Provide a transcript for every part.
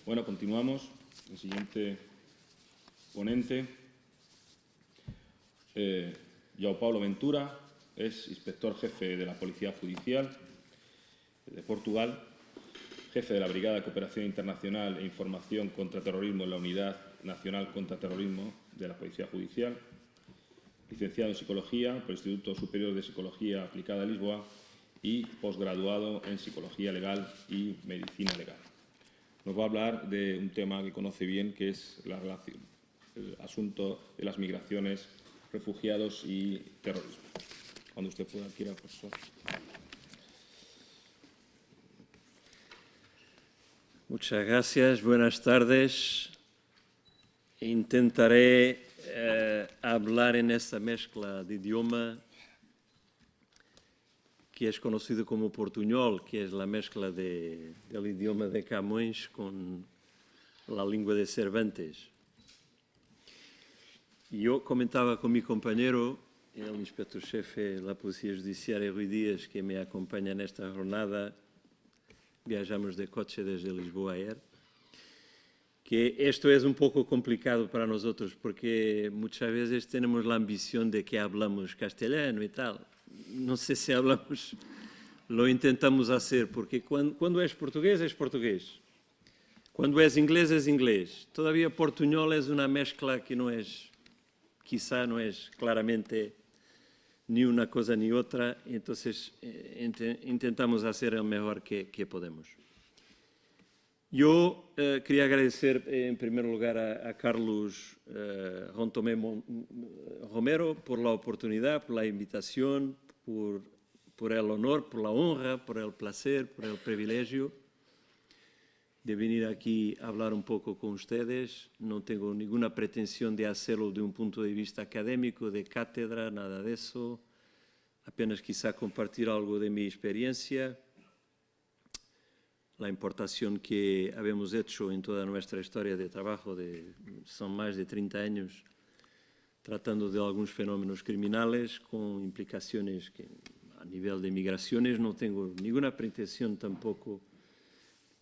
Bueno, continuamos. El siguiente ponente, João Paulo Ventura, es inspector jefe de la Policía Judicial de Portugal, jefe de la Brigada de Cooperación Internacional e Información contra Terrorismo en la Unidad Nacional contra Terrorismo de la Policía Judicial, licenciado en Psicología por el Instituto Superior de Psicología Aplicada de Lisboa y posgraduado en Psicología Legal y Medicina Legal. Nos va a hablar de un tema que conoce bien, que es la relación, el asunto de las migraciones, refugiados y terrorismo. Cuando usted pueda, quiera, profesor. Muchas gracias, buenas tardes. Intentaré hablar en esta mezcla de idioma que es conocido como portuñol, que es la mezcla del idioma de Camões con la lengua de Cervantes. Yo comentaba con mi compañero, el inspector jefe de la Policía Judicial, Rui Dias, que me acompaña en esta jornada. Viajamos de coche desde Lisboa ayer, que esto es un poco complicado para nosotros porque muchas veces tenemos la ambición de que hablamos castellano y tal. No sé si hablamos, lo intentamos hacer, porque cuando es portugués, es portugués. Cuando es inglés. Todavía portuñol es una mezcla que no es, quizá no es claramente ni una cosa ni otra, entonces intentamos hacer el mejor que podemos. Yo quería agradecer en primer lugar a Carlos Rontomé Romero por la oportunidad, por la invitación, por el honor, por la honra, por el placer, por el privilegio de venir aquí a hablar un poco con ustedes. No tengo ninguna pretensión de hacerlo de un punto de vista académico, de cátedra, nada de eso. Apenas quizá compartir algo de mi experiencia, la importación que habemos hecho en toda nuestra historia de trabajo, son más de 30 años, tratando de algunos fenómenos criminales con implicaciones que a nivel de migraciones no tengo ninguna pretensión tampoco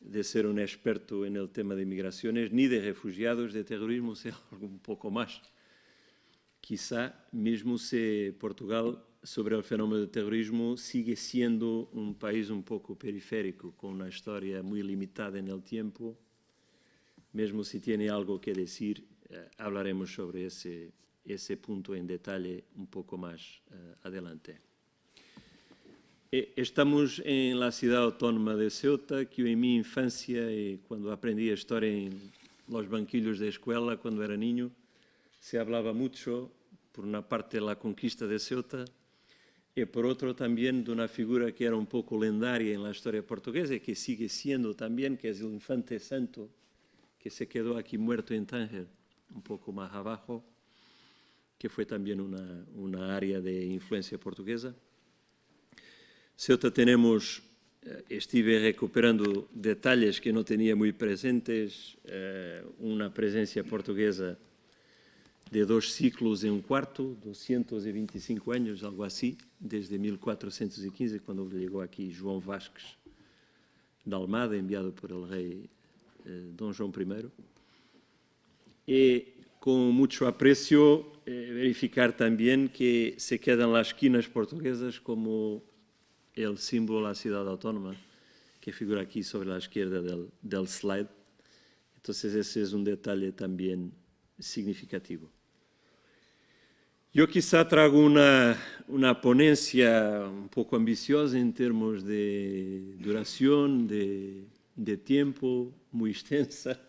de ser un experto en el tema de migraciones, ni de refugiados, de terrorismo, sé algo un poco más. Quizá mismo si Portugal, sobre el fenómeno del terrorismo, sigue siendo un país un poco periférico, con una historia muy limitada en el tiempo. Mismo si tiene algo que decir, hablaremos sobre ese punto en detalle un poco más adelante. Estamos en la ciudad autónoma de Ceuta, que en mi infancia, cuando aprendí historia en los banquillos de escuela, cuando era niño, se hablaba mucho, por una parte, de la conquista de Ceuta, y por otro también de una figura que era un poco legendaria en la historia portuguesa, y que sigue siendo también, que es el Infante Santo, que se quedó aquí muerto en Tánger, un poco más abajo, que fue también una área de influencia portuguesa. Ceuta estuve recuperando detalles que no tenía muy presentes, una presencia portuguesa de 2 siglos y un cuarto, 225 años, algo así, desde 1415, cuando llegó aquí João Vasques de Almada, enviado por el rey Don João I. Y con mucho aprecio verificar también que se quedan las esquinas portuguesas como el símbolo de la ciudad autónoma, que figura aquí sobre la izquierda del slide. Entonces ese es un detalle también significativo. Yo quizá traigo una ponencia un poco ambiciosa en términos de duración, de tiempo, muy extensa.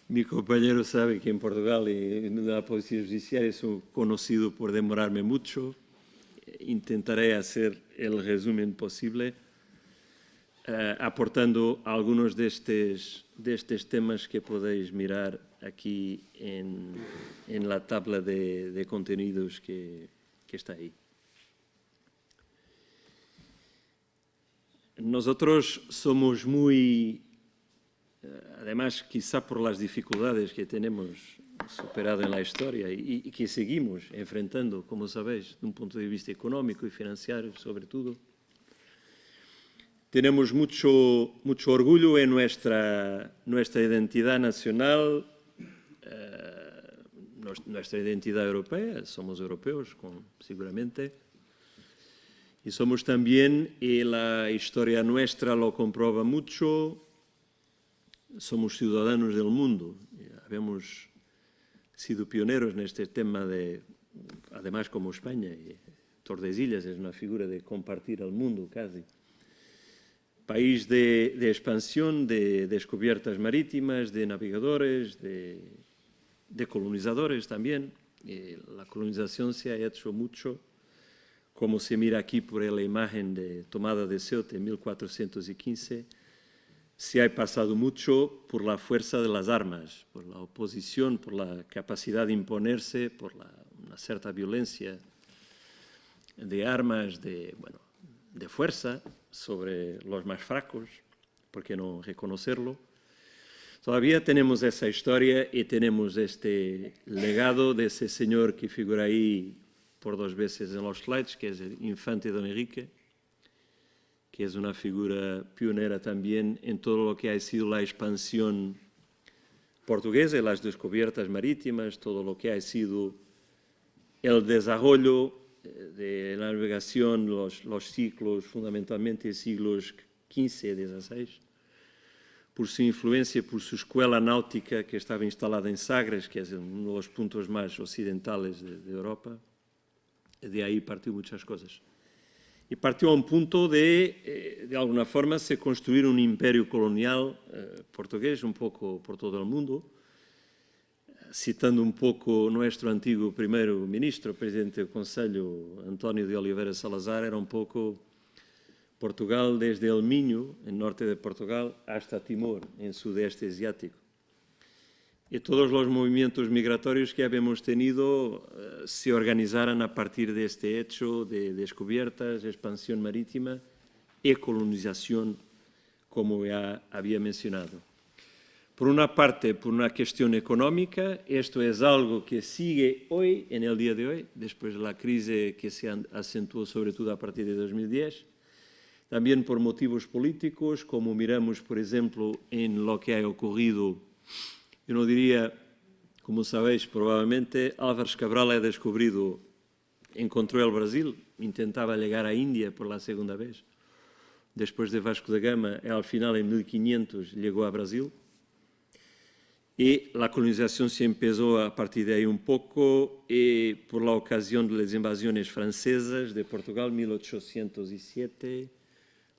Mi compañero sabe que en Portugal y en la Policía Judicial soy conocido por demorarme mucho. Intentaré hacer el resumen posible, aportando algunos de estos temas que podéis mirar aquí en la tabla de contenidos que está ahí. Nosotros somos además quizá por las dificultades que tenemos superado en la historia y que seguimos enfrentando, como sabéis, de un punto de vista económico y financiero sobre todo, Tenemos mucho orgullo en nuestra identidad nacional, nuestra identidad europea, somos europeos seguramente, y somos también, y la historia nuestra lo comprueba mucho, somos ciudadanos del mundo. Habemos sido pioneros en este tema además como España, y Tordesillas es una figura de compartir al mundo casi. País de expansión, de descubiertas marítimas, de navegadores, de colonizadores también. La colonización se ha hecho mucho, como se mira aquí por la imagen de tomada de Ceuta en 1415, se ha pasado mucho por la fuerza de las armas, por la oposición, por la capacidad de imponerse, por una cierta violencia de armas, de fuerza sobre los más fracos, ¿por qué no reconocerlo? Todavía tenemos esa historia y tenemos este legado de ese señor que figura ahí por 2 veces en los slides, que es el infante Don Enrique, que es una figura pionera también en todo lo que ha sido la expansión portuguesa, las descubiertas marítimas, todo lo que ha sido el desarrollo de la navegación, los ciclos, fundamentalmente siglos XV y XVI, por su influencia, por su escuela náutica que estaba instalada en Sagres, que es uno de los puntos más occidentales de Europa. De ahí partió muchas cosas. Y partió a un punto de alguna forma, se construir un imperio colonial portugués un poco por todo el mundo. Citando un poco nuestro antiguo primer ministro, presidente del Conselho, António de Oliveira Salazar, era un poco Portugal desde El Minho, en norte de Portugal, hasta Timor, en sudeste asiático. Y todos los movimientos migratorios que habíamos tenido se organizaron a partir de este hecho de descubiertas, expansión marítima y colonización, como ya había mencionado. Por una parte, por una cuestión económica, esto es algo que sigue hoy, en el día de hoy, después de la crisis que se acentuó sobre todo a partir de 2010. También por motivos políticos, como miramos, por ejemplo, en lo que ha ocurrido. Yo no diría, como sabéis, probablemente Álvares Cabral encontró el Brasil, intentaba llegar a India por la segunda vez. Después de Vasco da Gama, al final, en 1500, llegó a Brasil. Y la colonización se empezó a partir de ahí un poco, y por la ocasión de las invasiones francesas de Portugal, 1807,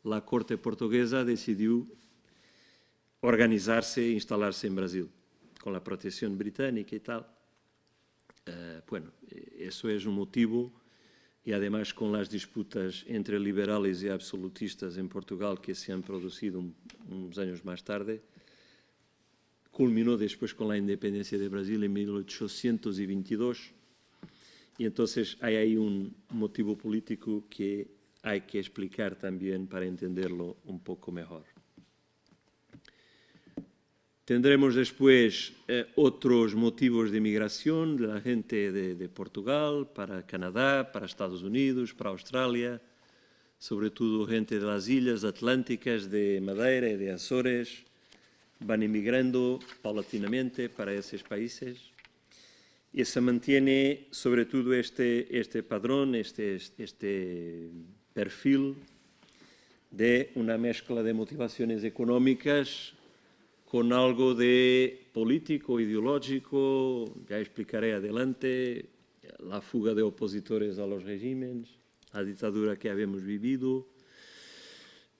la corte portuguesa decidió organizarse e instalarse en Brasil, con la protección británica y tal. Bueno, eso es un motivo, y además con las disputas entre liberales y absolutistas en Portugal que se han producido unos años más tarde, culminó después con la independencia de Brasil en 1822, y entonces hay ahí un motivo político que hay que explicar también para entenderlo un poco mejor. Tendremos después otros motivos de migración de la gente de Portugal para Canadá, para Estados Unidos, para Australia, sobre todo gente de las islas atlánticas de Madeira y de Azores, van emigrando paulatinamente para esos países, y se mantiene sobre todo este padrón, este perfil de una mezcla de motivaciones económicas con algo de político, ideológico, ya explicaré adelante, la fuga de opositores a los regímenes, la dictadura que habíamos vivido,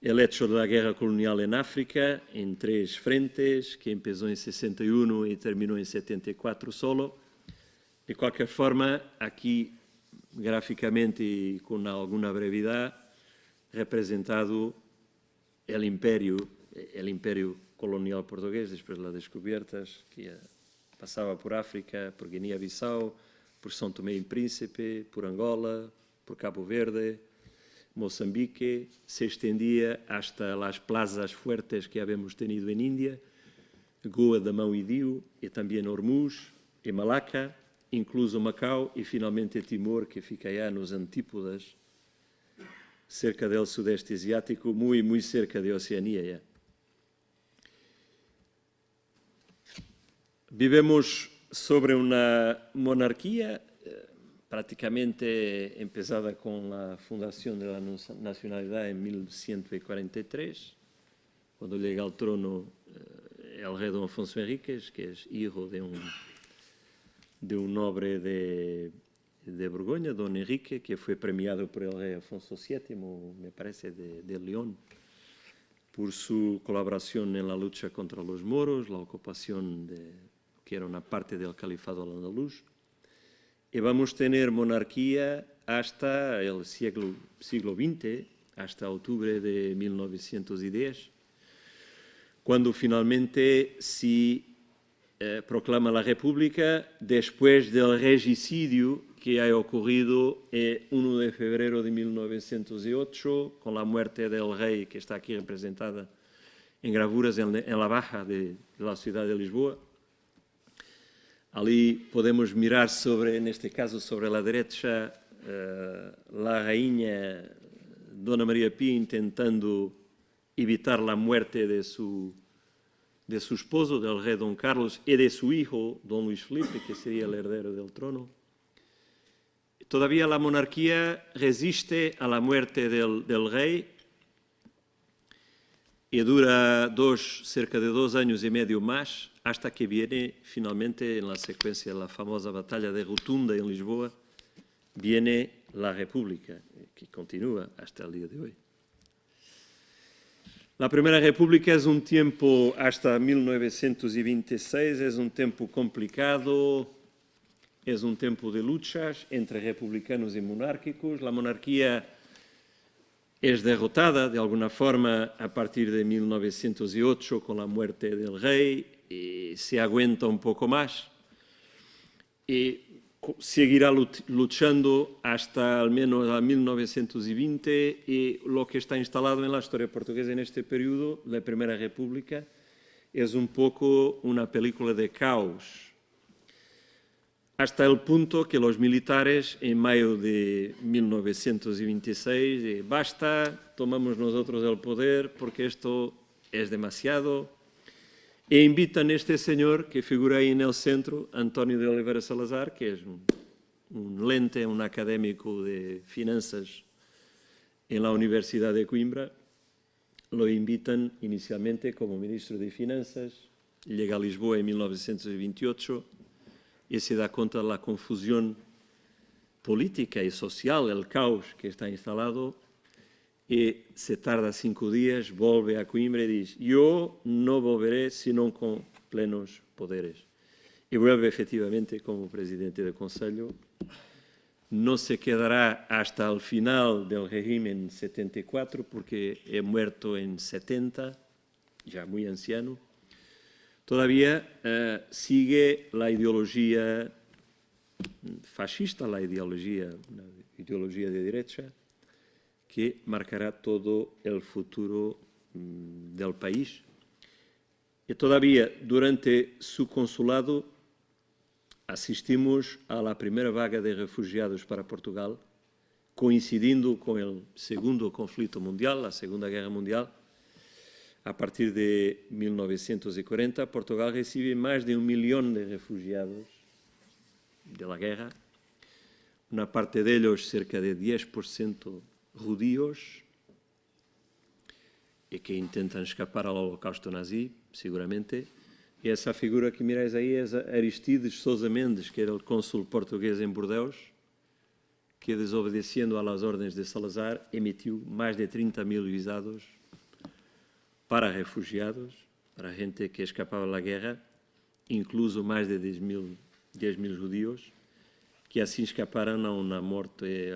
el hecho de la guerra colonial en África, en 3 frentes, que empezó en 61 y terminó en 74 solo. De cualquier forma, aquí, gráficamente y con alguna brevedad, representado el imperio colonial portugués, después de las descubiertas, que pasaba por África, por Guinea-Bissau, por São Tomé y Príncipe, por Angola, por Cabo Verde, Moçambique, se extendía hasta las plazas fuertes que habíamos tenido en India, Goa, Damão y Diu, y también Hormuz y Malaca, incluso Macao y finalmente Timor, que fica allá nos antípodas cerca del sudeste asiático, muy cerca de Oceanía ya. Vivimos sobre una monarquía prácticamente empezada con la fundación de la nacionalidad en 1143, cuando llega al trono el rey don Afonso Enríquez, que es hijo de un noble de Borgoña, don Enrique, que fue premiado por el rey Afonso VII, me parece, de León, por su colaboración en la lucha contra los moros, la ocupación que era una parte del califado andaluz. Y vamos a tener monarquía hasta el siglo XX, hasta octubre de 1910, cuando finalmente se proclama la República después del regicidio que ha ocurrido el 1 de febrero de 1908, con la muerte del rey, que está aquí representada en gravuras en la baja de la ciudad de Lisboa. Ali podemos mirar en este caso, sobre la derecha, la reina Dona María Pía intentando evitar la muerte de su esposo, del rey don Carlos, y de su hijo, don Luis Felipe, que sería el heredero del trono. Todavía la monarquía resiste a la muerte del rey y dura cerca de 2 años y medio más, hasta que viene finalmente, en la secuencia de la famosa batalla de Rotunda en Lisboa, viene la República, que continúa hasta el día de hoy. La Primera República es un tiempo, hasta 1926, es un tiempo complicado, es un tiempo de luchas entre republicanos y monárquicos. La monarquía es derrotada, de alguna forma, a partir de 1908, con la muerte del rey, y se aguanta un poco más y seguirá luchando hasta al menos a 1920, y lo que está instalado en la historia portuguesa en este periodo, la Primera República, es un poco una película de caos, hasta el punto que los militares, en mayo de 1926, basta, tomamos nosotros el poder porque esto es demasiado, e invitan a este señor que figura ahí en el centro, António de Oliveira Salazar, que es un lente, un académico de finanzas en la Universidad de Coimbra. Lo invitan inicialmente como ministro de Finanzas, llega a Lisboa en 1928 y se da cuenta de la confusión política y social, el caos que está instalado, y se tarda 5 días, vuelve a Coimbra y dice: yo no volveré sino con plenos poderes. Y vuelve efectivamente como presidente del Conselho. No se quedará hasta el final del régimen en 74, porque he muerto en 70, ya muy anciano. Todavía sigue la ideología fascista, una ideología de derecha, que marcará todo el futuro del país. Y todavía, durante su consulado, asistimos a la primera vaga de refugiados para Portugal, coincidiendo con el segundo conflicto mundial, la Segunda Guerra Mundial. A partir de 1940, Portugal recibe más de 1 millón de refugiados de la guerra, una parte de ellos, cerca de 10%, judíos, y que intentan escapar al holocausto nazi, seguramente. E essa figura que miráis aí é Aristides Sousa Mendes, que era o cônsul português em Bordeaux, que, desobedeciendo às ordens de Salazar, emitiu mais de 30.000 visados para refugiados, para gente que escapava da guerra, incluso mais de 10.000 judíos, que assim escaparam a uma morte,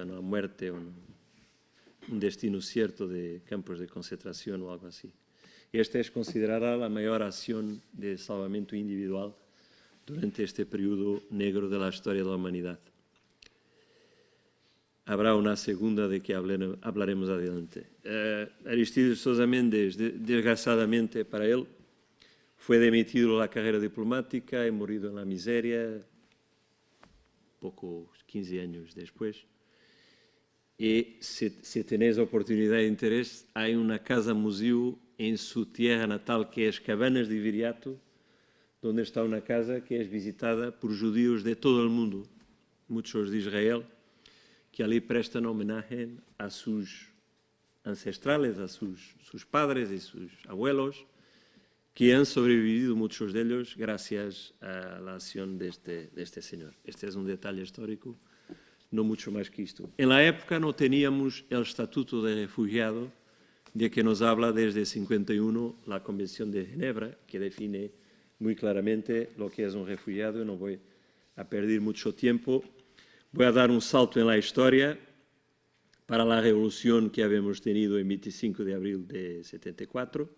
un destino cierto de campos de concentración o algo así. Esta es considerada la mayor acción de salvamento individual durante este periodo negro de la historia de la humanidad. Habrá una segunda de que hablaremos adelante. Aristides Sousa Mendes, desgraciadamente para él, fue demitido de la carrera diplomática y morido en la miseria, 15 años después. y si tenéis oportunidad e interés, hay una casa-museo en su tierra natal que es Cabanas de Viriato, donde está una casa que es visitada por judíos de todo el mundo, muchos de Israel, que allí prestan homenaje a sus ancestrales, a sus padres y sus abuelos, que han sobrevivido muchos de ellos gracias a la acción de este señor. Este es un detalle histórico, no mucho más que esto. En la época no teníamos el Estatuto de Refugiado, de que nos habla desde 51 la Convención de Ginebra, que define muy claramente lo que es un refugiado. No voy a perder mucho tiempo. Voy a dar un salto en la historia para la revolución que habíamos tenido el 25 de abril de 74.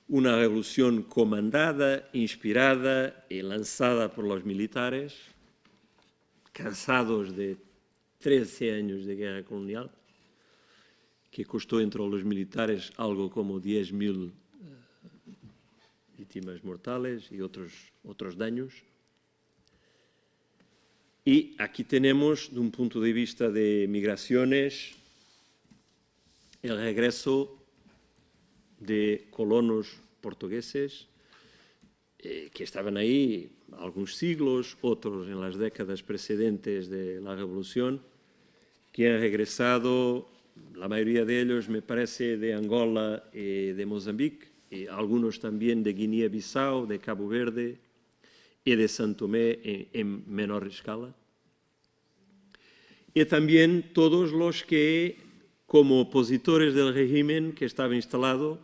Una revolución comandada, inspirada y lanzada por los militares, cansados de 13 años de guerra colonial, que costó entre los militares algo como 10.000 víctimas mortales y otros daños. Y aquí tenemos, de un punto de vista de migraciones, el regreso de colonos portugueses que estaban ahí algunos siglos, otros en las décadas precedentes de la Revolución, que han regresado, la mayoría de ellos, me parece, de Angola y de Mozambique, y algunos también de Guinea-Bissau, de Cabo Verde y de São Tomé en menor escala. Y también todos los que, como opositores del régimen que estaba instalado,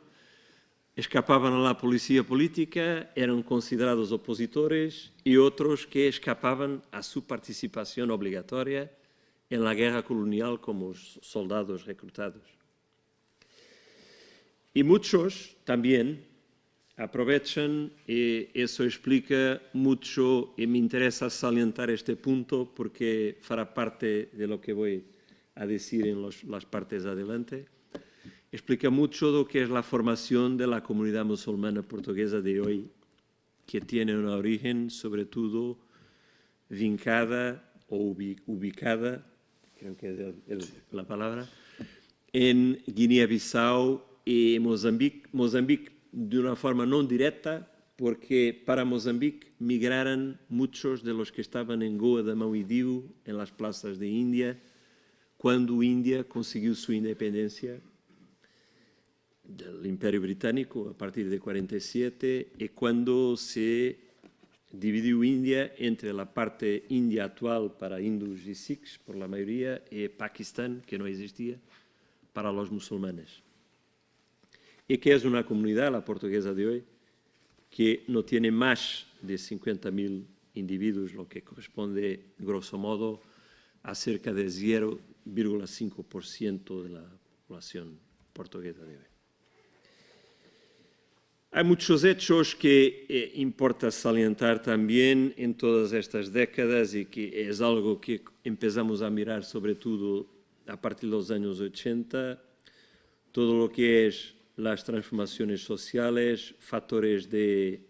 escapaban a la policía política, eran considerados opositores, y otros que escapaban a su participación obligatoria en la guerra colonial como soldados reclutados. Y muchos también aprovechan, y eso explica mucho, y me interesa salientar este punto porque fará parte de lo que voy a decir en las partes adelante, explica mucho lo que es la formación de la comunidad musulmana portuguesa de hoy, que tiene un origen sobre todo vincada o ubicada, creo que es la palabra, en Guinea-Bissau y Mozambique. Mozambique de una forma no directa, porque para Mozambique migraron muchos de los que estaban en Goa da Mão e Dio, en las plazas de India, cuando India consiguió su independencia del Imperio Británico a partir de 47, y cuando se dividió India entre la parte india actual para hindús y sikhs, por la mayoría, y Pakistán, que no existía, para los musulmanes. Y que es una comunidad, la portuguesa de hoy, que no tiene más de 50.000 individuos, lo que corresponde, grosso modo, a cerca de 0,5% de la población portuguesa de hoy. Hay muchos hechos que importa salientar también en todas estas décadas y que es algo que empezamos a mirar sobre todo a partir de los años 80, todo lo que es las transformaciones sociales, factores de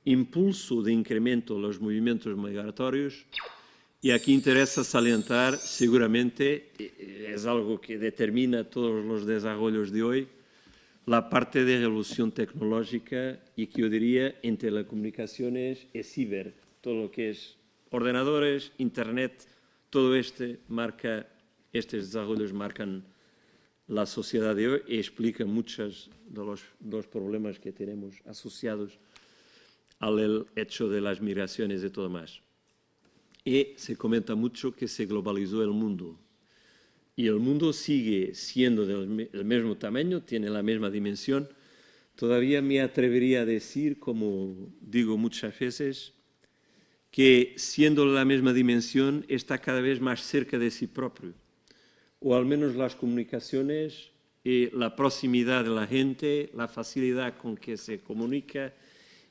impulso, de incremento de los movimientos migratorios. Y aquí interesa salientar, seguramente, es algo que determina todos los desarrollos de hoy, la parte de revolución tecnológica y que yo diría en telecomunicaciones y ciber, todo lo que es ordenadores, internet, todo estos desarrollos marcan la sociedad de hoy y explican muchos de los problemas que tenemos asociados al hecho de las migraciones y todo más. Y se comenta mucho que se globalizó el mundo. Y el mundo sigue siendo del mismo tamaño, tiene la misma dimensión. Todavía me atrevería a decir, como digo muchas veces, que siendo la misma dimensión está cada vez más cerca de sí propio. O al menos las comunicaciones, la proximidad de la gente, la facilidad con que se comunica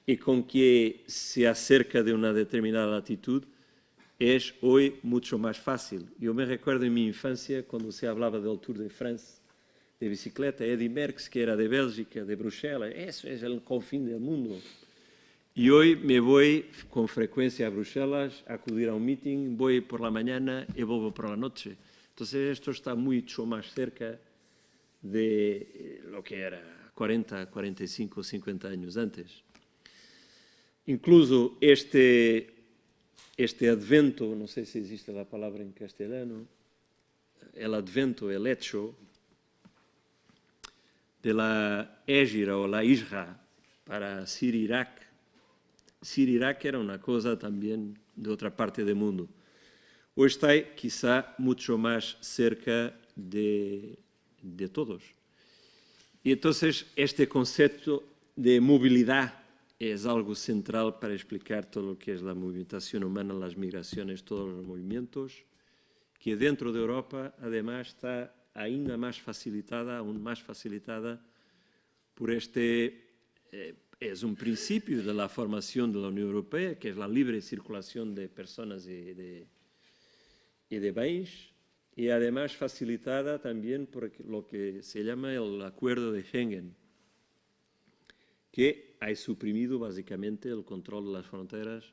y con que se acerca de una determinada latitud, es hoy mucho más fácil. Yo me recuerdo en mi infancia cuando se hablaba del Tour de France de bicicleta, Eddy Merckx, que era de Bélgica, de Bruselas, eso es el confín del mundo. Y hoy me voy con frecuencia a Bruselas a acudir a un meeting, voy por la mañana y vuelvo por la noche. Entonces, esto está mucho más cerca de lo que era 40, 45, 50 años antes. Incluso este advento, no sé si existe la palabra en castellano, el advento, el hecho de la égira o la hijra para Sir-Irak. Sir-Irak era una cosa también de otra parte del mundo. Hoy está quizá mucho más cerca de todos. Y entonces este concepto de movilidad es algo central para explicar todo lo que es la movimentación humana, las migraciones, todos los movimientos, que dentro de Europa además está aún más facilitada por es un principio de la formación de la Unión Europea, que es la libre circulación de personas y de bienes, y además facilitada también por lo que se llama el Acuerdo de Schengen, que ha suprimido básicamente el control de las fronteras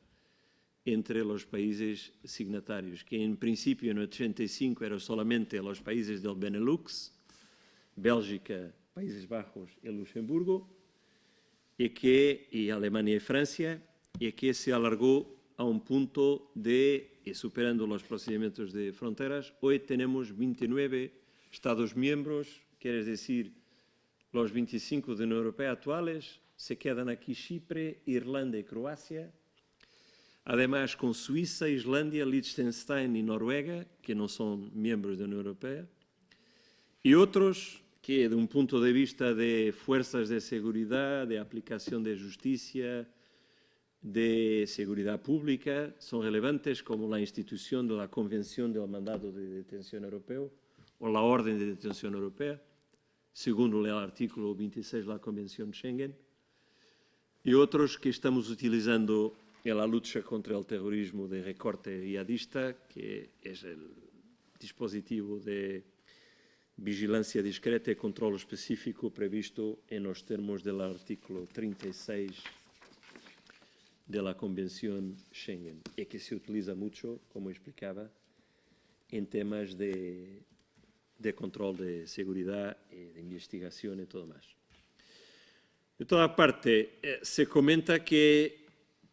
entre los países signatarios, que en principio en 85 eran solamente los países del Benelux, Bélgica, Países Bajos y Luxemburgo, y Alemania y Francia, y que se alargó a un punto de, superando los procedimientos de fronteras, hoy tenemos 29 Estados miembros, quiere decir, los 25 de la Unión Europea actuales, se quedan aquí Chipre, Irlanda y Croacia, además con Suiza, Islandia, Liechtenstein y Noruega, que no son miembros de la Unión Europea, y otros que, de un punto de vista de fuerzas de seguridad, de aplicación de justicia, de seguridad pública, son relevantes, como la institución de la Convención del Mandato de Detención Europeo o la Orden de Detención Europea, según el artículo 26 de la Convención Schengen, y otros que estamos utilizando en la lucha contra el terrorismo de recorte yihadista, que es el dispositivo de vigilancia discreta y control específico previsto en los términos del artículo 36 de la Convención Schengen, y que se utiliza mucho, como explicaba, en temas de control de seguridad, de investigación y todo más. De toda parte, se comenta que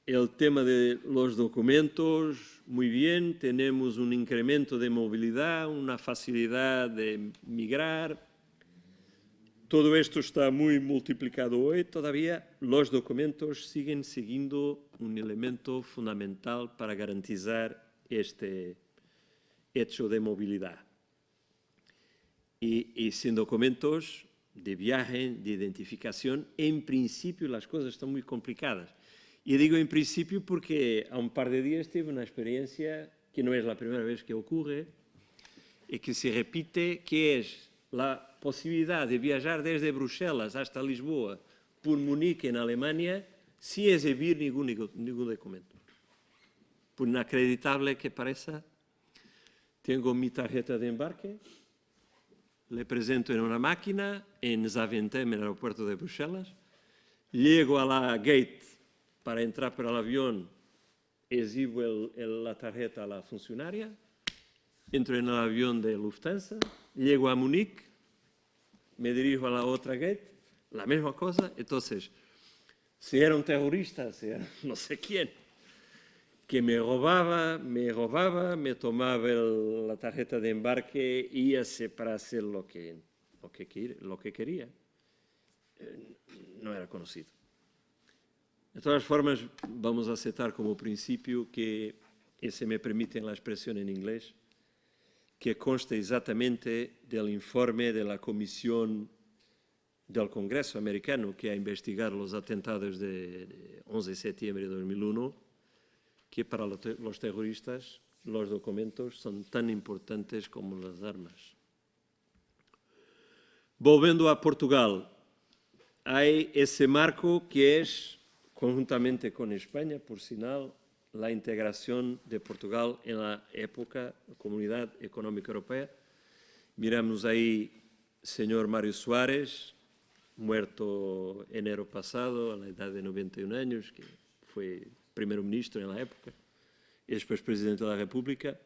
el tema de los documentos, muy bien, tenemos un incremento de movilidad, una facilidad de migrar. Todo esto está muy multiplicado hoy. Todavía los documentos siguen siendo un elemento fundamental para garantizar este hecho de movilidad. Y sin documentos de viaje, de identificación, en principio las cosas están muy complicadas. Y digo en principio porque a un par de días tuve una experiencia que no es la primera vez que ocurre y que se repite, que es la posibilidad de viajar desde Bruselas hasta Lisboa por Munique en Alemania sin exhibir ningún documento. Por inacreditable que parezca, tengo mi tarjeta de embarque, le presento en una máquina en Zaventem, en el aeropuerto de Bruselas, llego a la gate para entrar por el avión, exhibo la tarjeta a la funcionaria, entro en el avión de Lufthansa, llego a Múnich, me dirijo a la otra gate, la misma cosa. Entonces, si era un terrorista, si era no sé quién, que me robaba, me tomaba la tarjeta de embarque y íbase para hacer lo que quería. No era conocido. De todas formas, vamos a aceptar como principio que, y se me permite la expresión en inglés, que consta exactamente del informe de la Comisión del Congreso americano que ha investigado los atentados de 11 de septiembre de 2001, que para los terroristas los documentos son tan importantes como las armas. Volviendo a Portugal, hay ese marco que es, conjuntamente con España, por sinal, la integración de Portugal en la época de la Comunidad Económica Europea. Miramos ahí señor Mário Soares, muerto enero pasado a la edad de 91 años, que fue primer ministro en la época y después presidente de la República.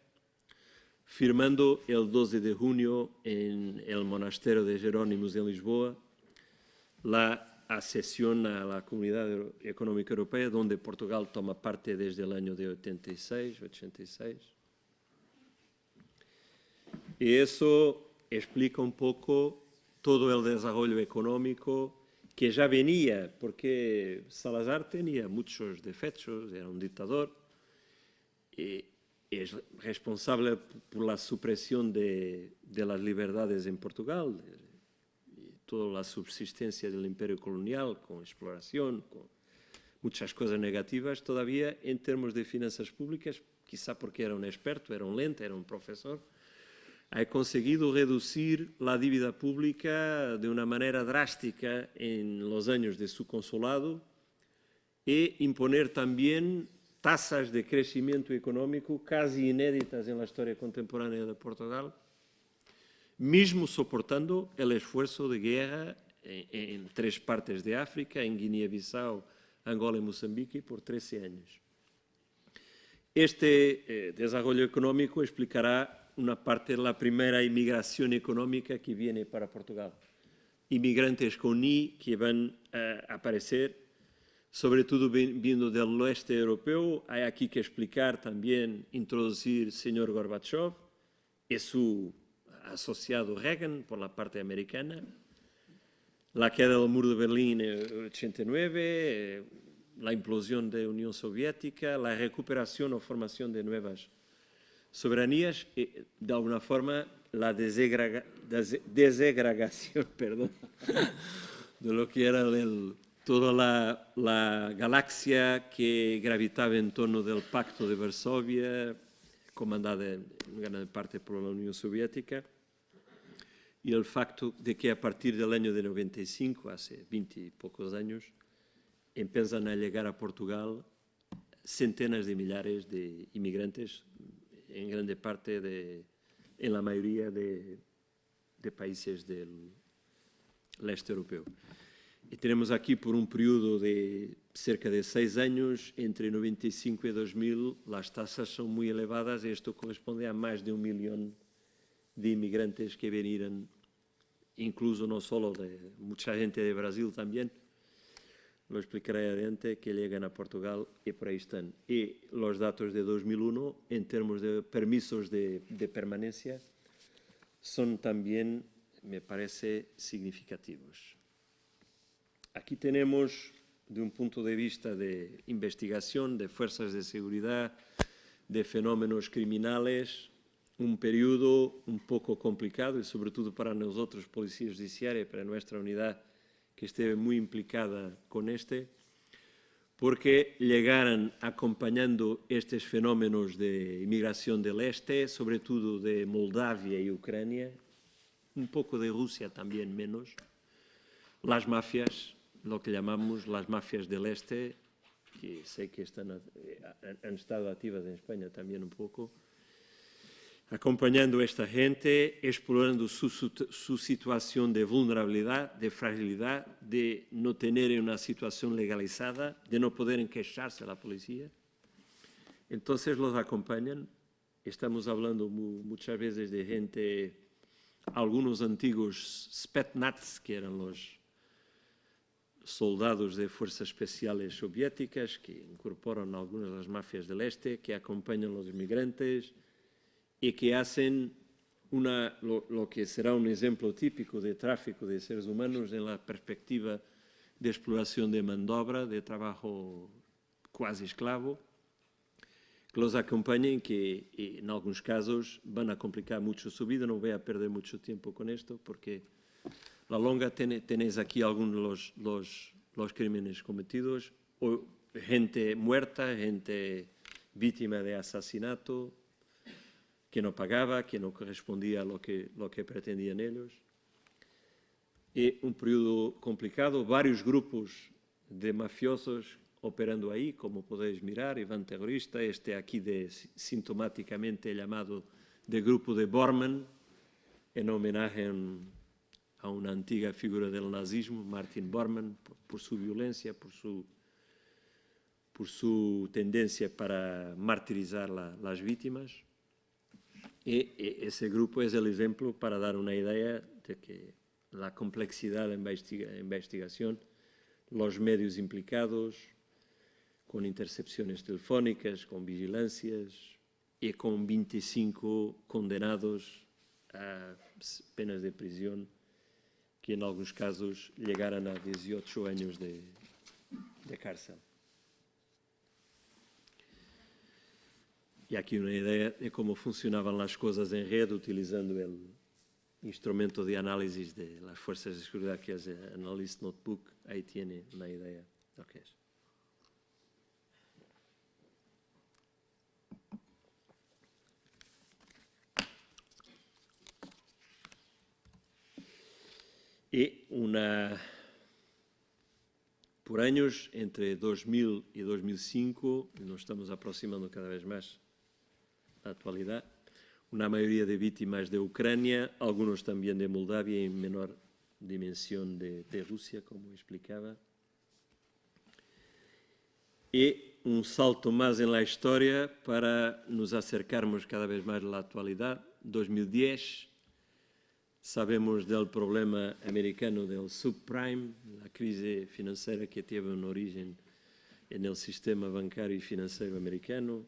firmando el 12 de junio en el Monasterio de Jerónimos en Lisboa la accesión a la Comunidad Económica Europea, donde Portugal toma parte desde el año de 86. Y eso explica un poco todo el desarrollo económico que ya venía, porque Salazar tenía muchos defectos, era un dictador, y es responsable por la supresión de las libertades en Portugal, y toda la subsistencia del imperio colonial, con exploración, con muchas cosas negativas. Todavía en términos de finanzas públicas, quizá porque era un experto, era un lente, era un profesor, ha conseguido reducir la dívida pública de una manera drástica en los años de su consulado e imponer también tasas de crecimiento económico casi inéditas en la historia contemporánea de Portugal, mismo soportando el esfuerzo de guerra en 3 partes de África, en Guinea-Bissau, Angola y Mozambique, por 13 años. Este desarrollo económico explicará una parte de la primera inmigración económica que viene para Portugal. Inmigrantes con I que van a aparecer, sobre todo vindo del oeste europeo. Hay aquí que explicar también, introducir señor Gorbachev y su asociado Reagan por la parte americana, la queda del muro de Berlín en 89, la implosión de la Unión Soviética, la recuperación o formación de nuevas soberanías y, de alguna forma, la desagregación de lo que era toda la galaxia que gravitaba en torno del Pacto de Varsovia, comandada en gran parte por la Unión Soviética, y el facto de que a partir del año de 95, hace 20 y pocos años, empiezan a llegar a Portugal centenas de millares de inmigrantes, en grande parte en la mayoría de países del leste europeo. Y tenemos aquí por un periodo de cerca de 6 años, entre 95 y 2000, las tasas son muy elevadas y esto corresponde a más de 1 millón de inmigrantes que vinieron, incluso no solo de mucha gente de Brasil también, lo explicaré adelante, que llegan a Portugal y por ahí están. Y los datos de 2001, en términos de permisos de permanencia, son también, me parece, significativos. Aquí tenemos, de un punto de vista de investigación, de fuerzas de seguridad, de fenómenos criminales, un periodo un poco complicado y sobre todo para nosotros, Policía Judiciaria, para nuestra unidad, que esté muy implicada con porque llegaron acompañando estos fenómenos de inmigración del este, sobre todo de Moldavia y Ucrania, un poco de Rusia también menos, las mafias, lo que llamamos las mafias del este, que sé que han estado activas en España también un poco, acompañando a esta gente, explorando su situación de vulnerabilidad, de fragilidad, de no tener una situación legalizada, de no poder quejarse a la policía. Entonces los acompañan. Estamos hablando muchas veces de gente, algunos antiguos Spetsnaz, que eran los soldados de fuerzas especiales soviéticas, que incorporan algunas de las mafias del este, que acompañan a los inmigrantes, y que hacen lo que será un ejemplo típico de tráfico de seres humanos en la perspectiva de exploración de mano de obra, de trabajo quase esclavo, que los acompañen, que en algunos casos van a complicar mucho su vida. No voy a perder mucho tiempo con esto, porque la longa tenéis aquí algunos de los crímenes cometidos, o gente muerta, gente víctima de asesinato, que no pagaba, que no correspondía a lo que pretendían ellos. Y un periodo complicado, varios grupos de mafiosos operando ahí, como podéis mirar, Iván Terrorista, este aquí sintomáticamente llamado de grupo de Bormann, en homenaje a una antigua figura del nazismo, Martin Bormann, por su violencia, por su tendencia para martirizar las víctimas. Y ese grupo es el ejemplo para dar una idea de que la complejidad de la investigación, los medios implicados, con intercepciones telefónicas, con vigilancias y con 25 condenados a penas de prisión que en algunos casos llegaran a 18 años de cárcel. Y aquí una idea de cómo funcionaban las cosas en red utilizando el instrumento de análisis de las fuerzas de seguridad que es el Analyst Notebook. Ahí tiene una idea de lo que es. Y por años, entre 2000 y 2005, nos estamos aproximando cada vez más a la actualidad, una mayoría de víctimas de Ucrania, algunos también de Moldavia y en menor dimensión de Rusia, como explicaba. Y un salto más en la historia para nos acercarmos cada vez más a la actualidad. 2010, sabemos del problema americano del subprime, la crisis financiera que tiene un origen en el sistema bancario y financiero americano,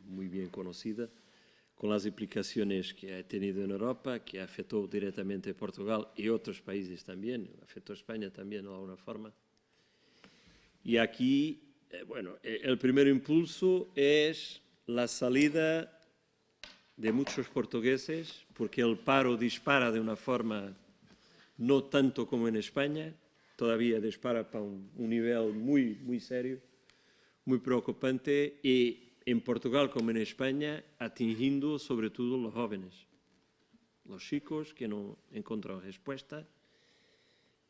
muy bien conocida, con las implicaciones que ha tenido en Europa, que afectó directamente a Portugal y otros países también, afectó a España también de alguna forma. Y aquí, bueno, el primer impulso es la salida de muchos portugueses, porque el paro dispara de una forma no tanto como en España, todavía dispara para un nivel muy, muy serio, muy preocupante, y en Portugal como en España, atingiendo sobre todo los jóvenes, los chicos que no encuentran respuesta.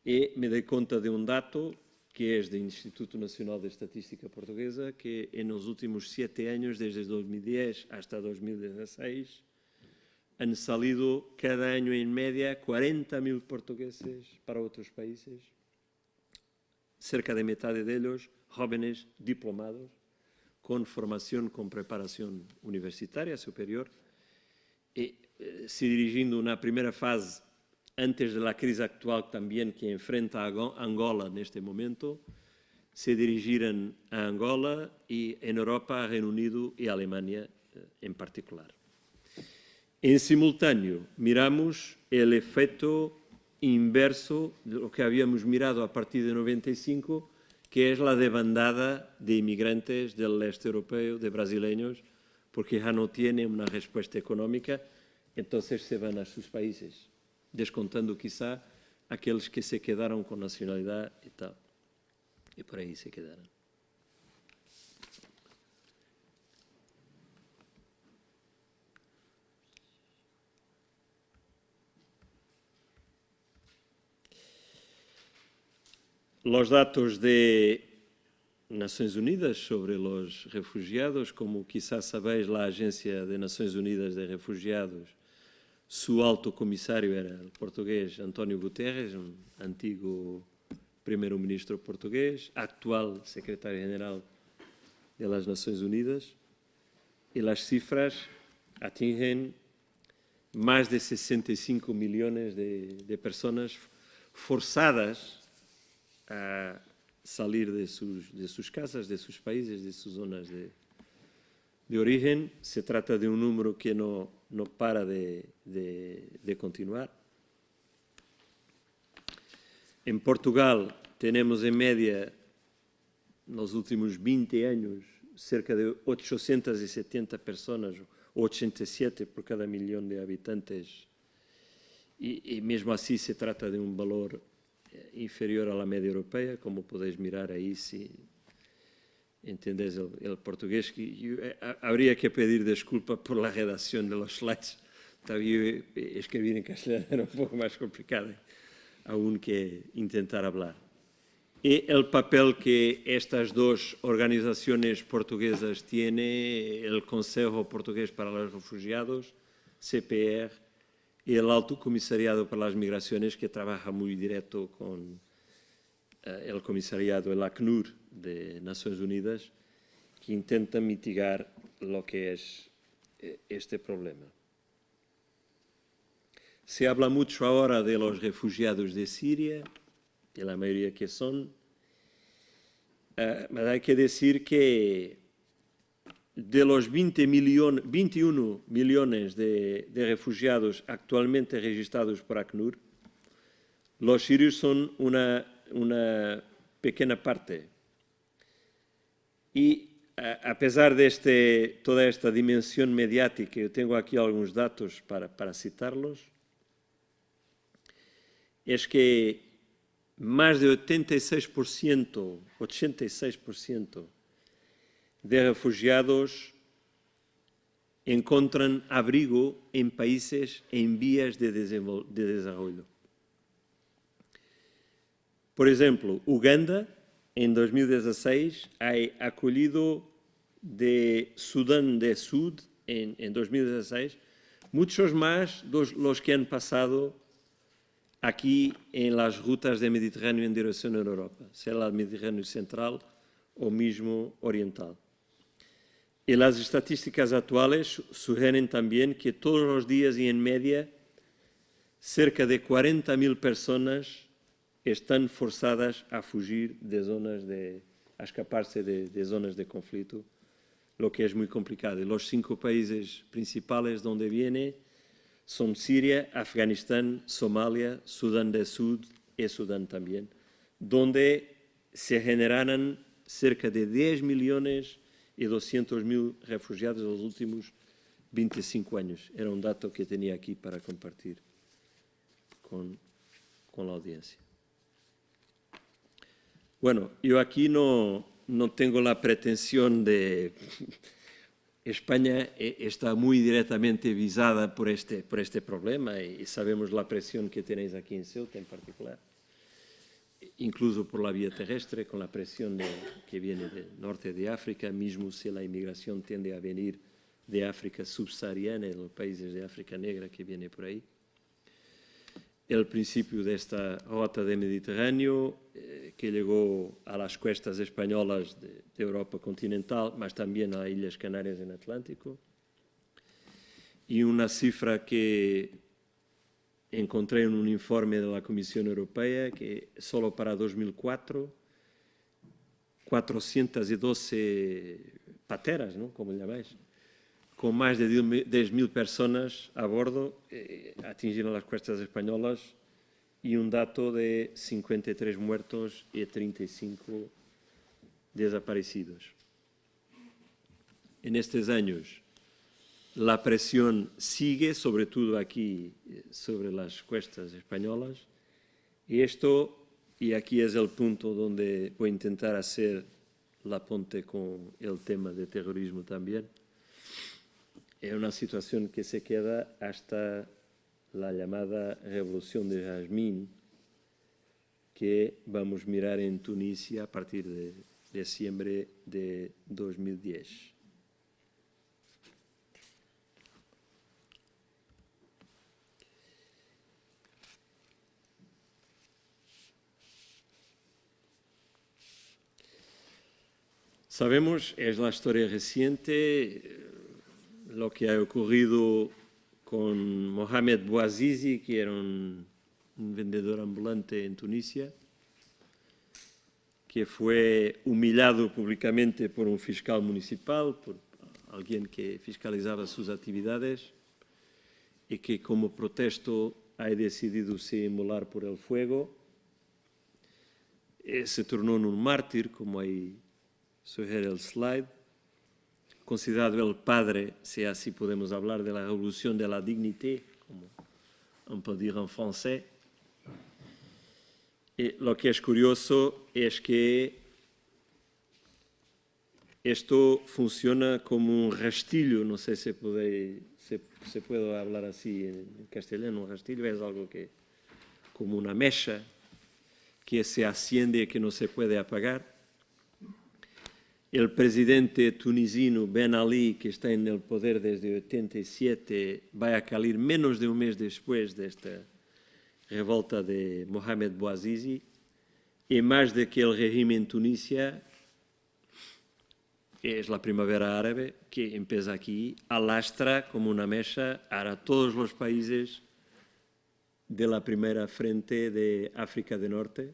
Y me doy cuenta de un dato que es del Instituto Nacional de Estadística Portuguesa, que en los últimos 7 años, desde 2010 hasta 2016, han salido cada año en media 40.000 portugueses para otros países, cerca de mitad de ellos jóvenes diplomados, con formación, con preparación universitaria superior, y se dirigiendo una primera fase antes de la crisis actual también que enfrenta Angola en este momento, se dirigirán a Angola y en Europa a Reino Unido y Alemania en particular. En simultáneo, miramos el efecto inverso de lo que habíamos mirado a partir de 95, que es la debandada de inmigrantes del este europeo, de brasileños, porque ya no tienen una respuesta económica, entonces se van a sus países, descontando quizá aquellos que se quedaron con nacionalidad y tal, y por ahí se quedaron. Los datos de Naciones Unidas sobre los refugiados, como quizás sabéis, la Agencia de Naciones Unidas de Refugiados, su alto comisario era el portugués António Guterres, un antiguo primer-ministro portugués, actual secretario general de las Naciones Unidas, y las cifras atingen más de 65 millones de personas forzadas a salir de sus casas, de sus países, de sus zonas de origen. Se trata de un número que no para de continuar. En Portugal tenemos en media, en los últimos 20 años, cerca de 870 personas, 87 por cada millón de habitantes, y mesmo así se trata de un valor inferior a la media europea, como podéis mirar ahí si entendéis el portugués. Habría que pedir disculpas por la redacción de los slides. Todavía escribir en castellano era un poco más complicado aún que intentar hablar. Y el papel que estas dos organizaciones portuguesas tienen, el Consejo Portugués para los Refugiados, CPR, y el Alto Comissariado para las Migraciones, que trabaja muy directo con el comisariado, el ACNUR de Naciones Unidas, que intenta mitigar lo que es este problema. Se habla mucho ahora de los refugiados de Siria, y la mayoría que son, pero hay que decir que de los 21 millones de refugiados actualmente registrados por ACNUR, los sirios son una pequeña parte. Y a pesar de toda esta dimensión mediática, yo tengo aquí algunos datos para citarlos, es que más de 86% de refugiados encuentran abrigo en países en vías de desarrollo. Por ejemplo, Uganda, en 2016, ha acogido de Sudán del Sur, en 2016, muchos más los que han pasado aquí en las rutas del Mediterráneo en dirección a Europa, sea el Mediterráneo central o mismo oriental. Y las estadísticas actuales sugieren también que todos los días y en media cerca de 40.000 personas están forzadas a fugir a escaparse de zonas de conflicto, lo que es muy complicado. Y los 5 países principales donde viene son Siria, Afganistán, Somalia, Sudán del Sur y Sudán también, donde se generarán cerca de 10.200.000 refugiados en los últimos 25 años. Era un dato que tenía aquí para compartir con la audiencia. Bueno, yo aquí no tengo la pretensión de... España está muy directamente visada por este problema y sabemos la presión que tenéis aquí en Ceuta en particular, incluso por la vía terrestre, con la presión que viene del norte de África, mismo si la inmigración tiende a venir de África subsahariana, de los países de África negra que viene por ahí. El principio de esta rota del Mediterráneo que llegó a las costas españolas de Europa continental, mas también a las Islas Canarias en Atlántico. Y una cifra que encontré en un informe de la Comisión Europea que solo para 2004, 412 pateras, ¿no?, como llamáis, con más de 10.000 personas a bordo, atingieron las costas españolas y un dato de 53 muertos y 35 desaparecidos. En estos años, la presión sigue, sobre todo aquí, sobre las costas españolas, y aquí es el punto donde voy a intentar hacer la ponte con el tema de terrorismo también. Es una situación que se queda hasta la llamada Revolución de Jazmín, que vamos a mirar en Tunisia a partir de diciembre de 2010. Sabemos, es la historia reciente, lo que ha ocurrido con Mohamed Bouazizi, que era un vendedor ambulante en Tunisia, que fue humillado públicamente por un fiscal municipal, por alguien que fiscalizaba sus actividades, y que como protesto ha decidido se inmolar por el fuego. Se tornó en un mártir, como ahí sugiere el slide, considerado el padre, si así podemos hablar, de la revolución de la dignité, como on peut dire en français. Y lo que es curioso es que esto funciona como un rastillo, no sé si se puede hablar así en castellano. Un rastillo es algo que, como una mecha, que se asciende y que no se puede apagar. El presidente tunisino Ben Ali, que está en el poder desde 87, va a caer menos de un mes después de esta revolta de Mohamed Bouazizi, y más de que el régimen en Tunisia es la primavera árabe, que empieza aquí, alastra como una mecha a todos los países de la primera frente de África del Norte,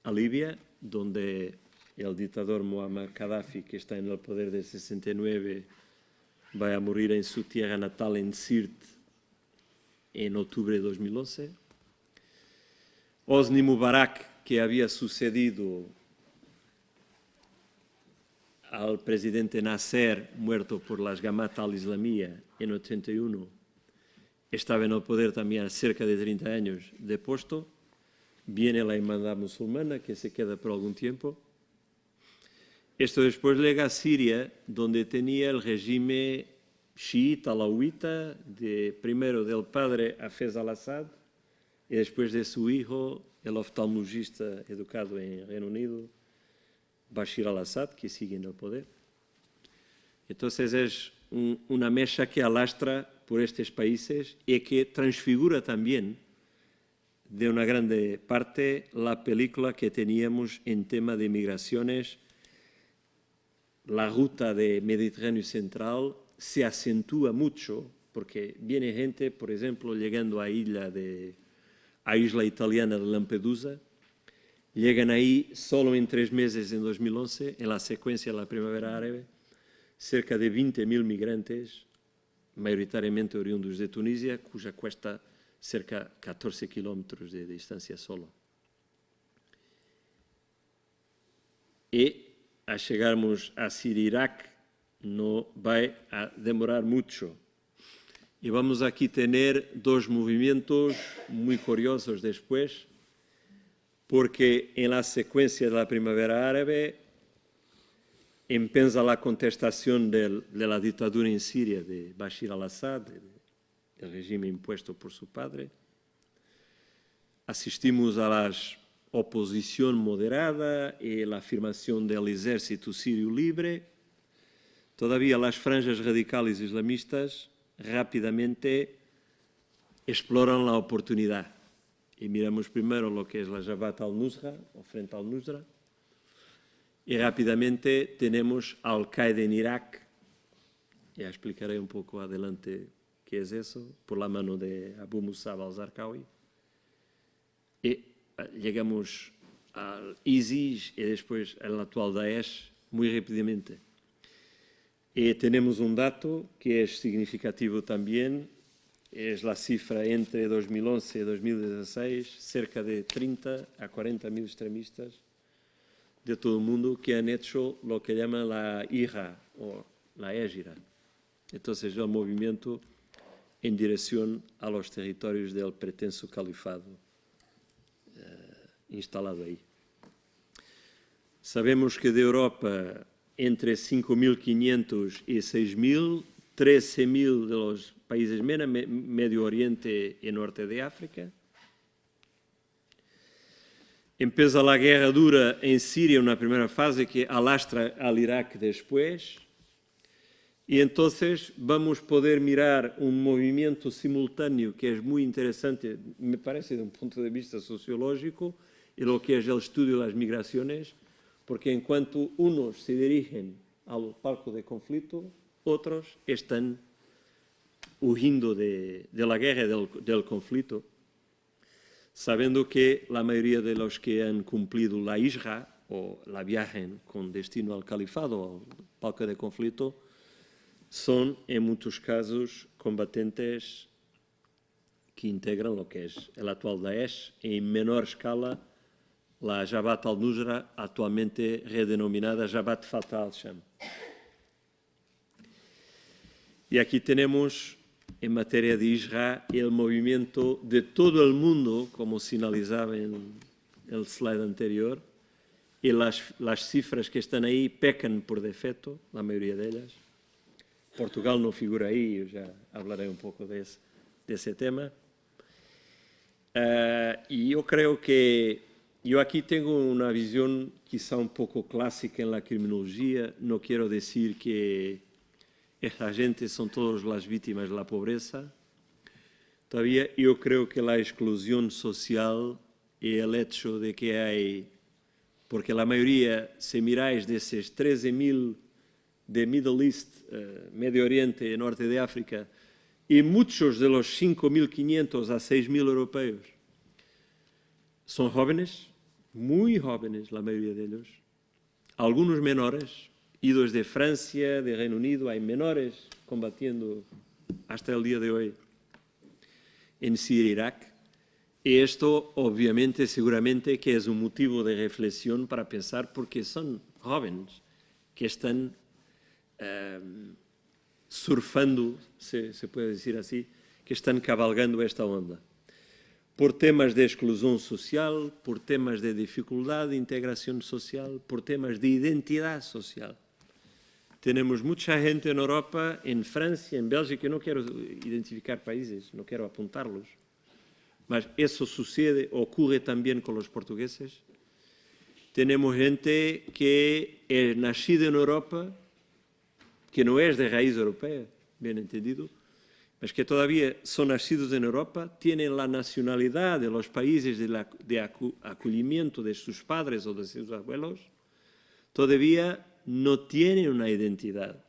a Libia, donde el dictador Muammar Gaddafi, que está en el poder desde 69, va a morir en su tierra natal, en Sirte, en octubre de 2011. Hosni Mubarak, que había sucedido al presidente Nasser, muerto por las Jamaat al-Islamiyya en 81, estaba en el poder también cerca de 30 años de puesto. Viene la hermandad musulmana, que se queda por algún tiempo. Esto después llega a Siria, donde tenía el régimen chiita, alauita, primero del padre Hafez al-Assad y después de su hijo, el oftalmologista educado en Reino Unido, Bashir al-Assad, que sigue en el poder. Entonces es una mecha que alastra por estos países y que transfigura también de una grande parte la película que teníamos en tema de migraciones. La ruta de Mediterráneo Central se acentúa mucho porque viene gente, por ejemplo, llegando a isla italiana de Lampedusa, llegan ahí solo en 3 meses en 2011, en la secuencia de la primavera árabe, cerca de 20.000 migrantes, mayoritariamente oriundos de Tunisia, cuya cuesta cerca de 14 kilómetros de distancia solo. Y a llegarmos a Siria e Irak no va a demorar mucho. Y vamos aquí a tener 2 movimientos muy curiosos después, porque en la secuencia de la primavera árabe empieza la contestación de la dictadura en Siria de Bashir al-Assad, el régimen impuesto por su padre. Asistimos a la oposición moderada y la afirmación del ejército sirio libre. Todavía las franjas radicales islamistas rápidamente exploran la oportunidad. Y miramos primero lo que es la Jabhat al-Nusra, o Frente al-Nusra, y rápidamente tenemos Al-Qaeda en Irak. Ya explicaré un poco adelante qué es eso, por la mano de Abu Musab al-Zarqawi. Y llegamos al ISIS y después al actual Daesh muy rápidamente. Y tenemos un dato que es significativo también, es la cifra entre 2011 y 2016, cerca de 30 a 40.000 extremistas de todo el mundo que han hecho lo que llaman la hijra o la égira. Entonces el movimiento en dirección a los territorios del pretenso califado instalado ahí. Sabemos que de Europa, entre 5.500 y 6.000, 13.000 de los países Medio Oriente y Norte de África. Empieza la guerra dura en Siria, una primera fase que alastra al Irak después. Y entonces vamos a poder mirar un movimiento simultáneo que es muy interesante, me parece, de un punto de vista sociológico, y lo que es el estudio de las migraciones, porque en cuanto unos se dirigen al palco de conflicto, otros están huyendo de la guerra, del conflicto, sabiendo que la mayoría de los que han cumplido la hijra o la viajen con destino al califado o al palco de conflicto son, en muchos casos, combatientes que integran lo que es el actual Daesh, en menor escala la Jabhat al-Nusra, actualmente redenominada Jabhat Fatah al-Sham. Y aquí tenemos, en materia de hijra, el movimiento de todo el mundo, como señalizaba en el slide anterior, y las cifras que están ahí pecan por defecto, la mayoría de ellas. Portugal no figura ahí, yo ya hablaré un poco de ese tema. Y yo creo que yo aquí tengo una visión quizá un poco clásica en la criminología. No quiero decir que esta gente son todas las víctimas de la pobreza. Todavía yo creo que la exclusión social y el hecho de que hay porque la mayoría, si miráis de esos 13.000 de Middle East, Medio Oriente, Norte de África, y muchos de los 5.500 a 6.000 europeos son jóvenes, muy jóvenes la mayoría de ellos, algunos menores, idos de Francia, de Reino Unido, hay menores combatiendo hasta el día de hoy en Siria e Irak. Y esto, obviamente, seguramente que es un motivo de reflexión para pensar, porque son jóvenes que están surfando, se puede decir así, que están cabalgando esta onda. Por temas de exclusão social, por temas de dificuldade de integração social, por temas de identidade social. Temos muita gente na Europa, em França, em Bélgica, eu não quero identificar países, não quero apontá-los, mas isso sucede, ocorre também com os portugueses. Temos gente que é nascida na Europa, que não é de raiz europeia, bem entendido, mas que todavía son nacidos en Europa, tienen la nacionalidad de los países de acogimiento de sus padres o de sus abuelos, todavía no tienen una identidad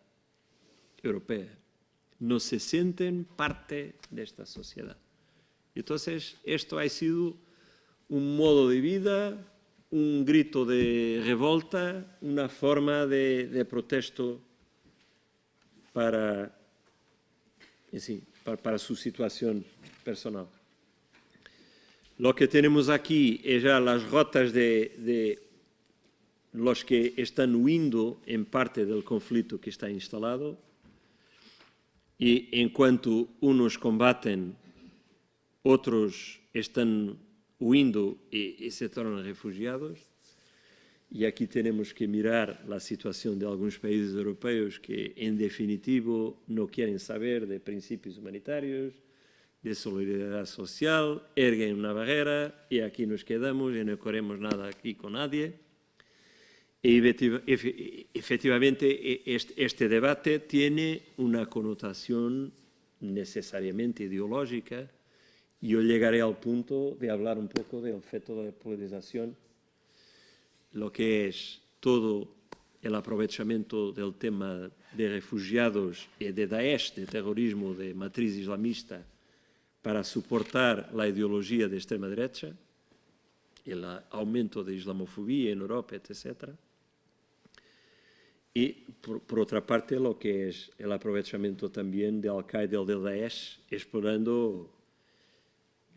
europea, no se sienten parte de esta sociedad. Entonces, esto ha sido un modo de vida, un grito de revolta, una forma de protesto para su situación personal. Lo que tenemos aquí es ya las rotas de los que están huyendo en parte del conflicto que está instalado, y en cuanto unos combaten, otros están huyendo y se tornan refugiados. Y aquí tenemos que mirar la situación de algunos países europeos que, en definitivo, no quieren saber de principios humanitarios, de solidaridad social, erguen una barrera y aquí nos quedamos y no queremos nada aquí con nadie. Y efectivamente, este debate tiene una connotación necesariamente ideológica. Yo llegaré al punto de hablar un poco del efecto de polarización, lo que es todo el aprovechamiento del tema de refugiados y de Daesh, de terrorismo de matriz islamista, para soportar la ideología de extrema derecha, el aumento de islamofobia en Europa, etc. Y, por otra parte, lo que es el aprovechamiento también de Al-Qaeda y del Daesh, explorando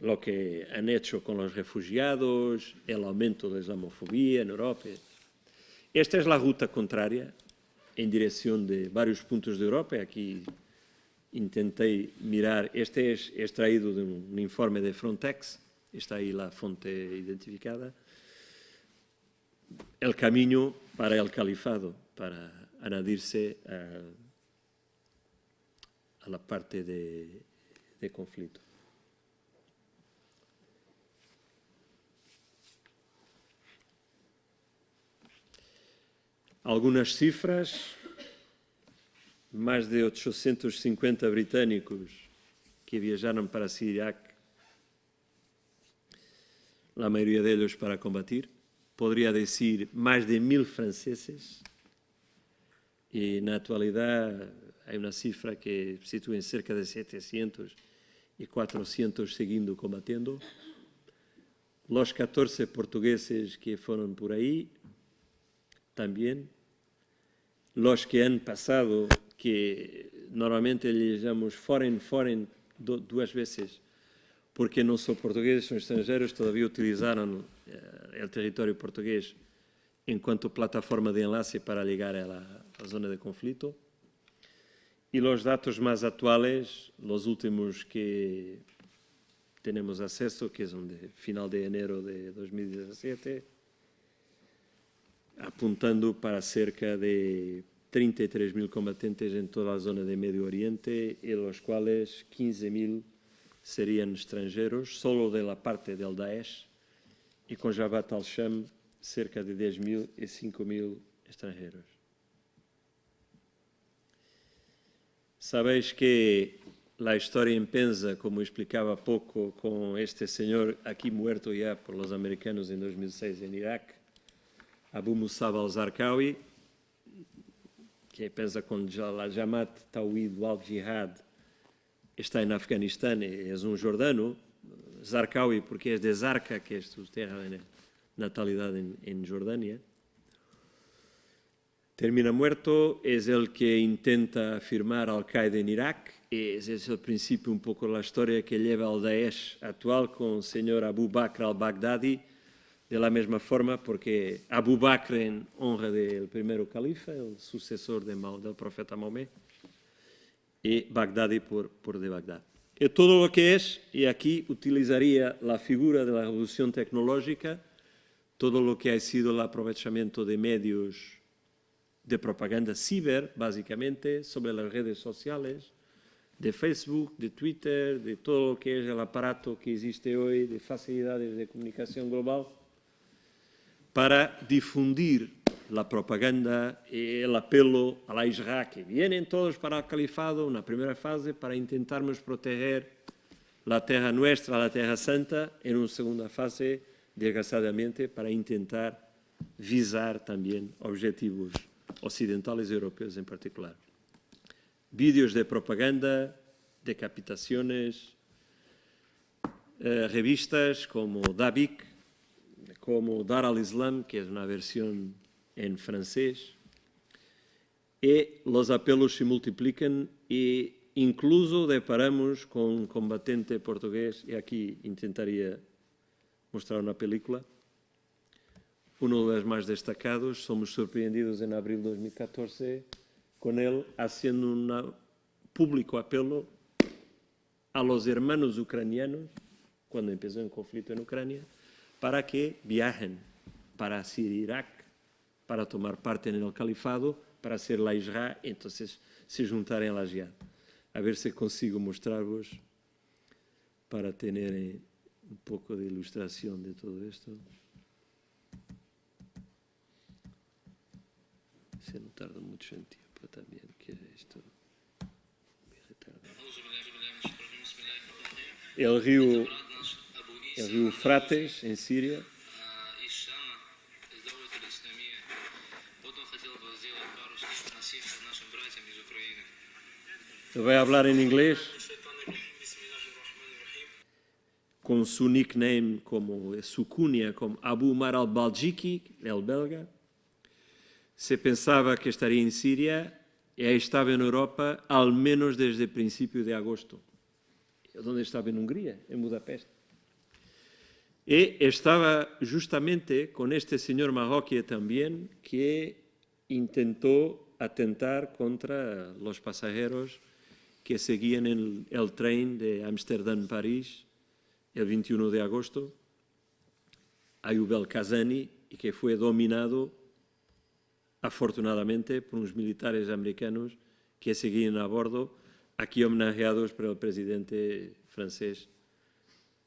lo que han hecho con los refugiados, el aumento de la islamofobia en Europa. Esta es la ruta contraria en dirección de varios puntos de Europa. Aquí intenté mirar, este es extraído de un informe de Frontex, está ahí la fuente identificada, el camino para el califado, para añadirse a la parte de conflicto. Algunas cifras: más de 850 británicos que viajaron para Siria, la mayoría de ellos para combatir. Podría decir más de 1.000 franceses. Y en la actualidad hay una cifra que sitúa en cerca de 700 y 400 siguiendo combatiendo. Los 14 portugueses que fueron por ahí también. Los que han pasado, que normalmente le llamamos foreign dos veces, porque no son portugueses, son extranjeros, todavía utilizaron el territorio portugués en cuanto plataforma de enlace para llegar a la zona de conflicto. Y los datos más actuales, los últimos que tenemos acceso, que son de final de enero de 2017, apuntando para cerca de 33.000 combatentes en toda la zona de Medio Oriente, y los cuales 15.000 serían extranjeros, solo de la parte del Daesh, y con Jabhat al-Sham cerca de 10.000 y 5.000 extranjeros. Sabéis que la historia empieza, como explicaba poco, con este señor aquí muerto ya por los americanos en 2006 en Irak, Abu Musab al-Zarqawi, que pensa com a Jamaat Tawhid al-Jihad, está em Afeganistão, é um jordano, Zarqawi porque é de Zarqa, que é a terra de natalidade em Jordânia. Termina muerto, es el que intenta firmar Al-Qaeda en Irak, ese es el principio un poco de la historia que lleva al Daesh actual con el señor Abu Bakr al-Baghdadi, de la misma forma, porque Abu Bakr en honra del primero califa, el sucesor del profeta Mahomet, y Baghdadi por de Bagdad. Y todo lo que es, y aquí utilizaría la figura de la revolución tecnológica, todo lo que ha sido el aprovechamiento de medios de propaganda ciber, básicamente, sobre las redes sociales, de Facebook, de Twitter, de todo lo que es el aparato que existe hoy, de facilidades de comunicación global, para difundir la propaganda y el apelo a la Isra, que vienen todos para el califado, una primera fase para intentarmos proteger la tierra nuestra, la tierra santa, en una segunda fase, desgraciadamente, para intentar visar también objetivos occidentales y europeos en particular. Vídeos de propaganda, decapitaciones, revistas como Dabiq, como Dar al-Islam, que es una versión en francés, y los apelos se multiplican e incluso deparamos con un combatiente portugués, y aquí intentaría mostrar una película, uno de los más destacados. Somos sorprendidos en abril de 2014 con él haciendo un público apelo a los hermanos ucranianos, cuando empezó el conflicto en Ucrania, para que viajen para Siria e Irak, para tomar parte en el califado, para hacer la Isra, entonces se juntarem a la Jihad. A ver si consigo mostrar-vos para tener un poco de ilustración de todo esto. Se no tarda mucho en tiempo también, que esto me retarda. El río Eufrates, en Siria. Voy a hablar en inglés, con su nickname, como su cuña, como Abu Umar al-Baljiki, el belga. Se pensava que estaria em Síria e estava em Europa ao menos desde o princípio de agosto, onde estava em Hungria, em Budapeste. E estava justamente com este senhor marroquí também, que intentou atentar contra os passageiros que seguían el tren de Amsterdam-París el 21 de agosto, Ayub el-Kazani, y que fue dominado, afortunadamente, por unos militares americanos que seguían a bordo, aquí homenajeados por el presidente francés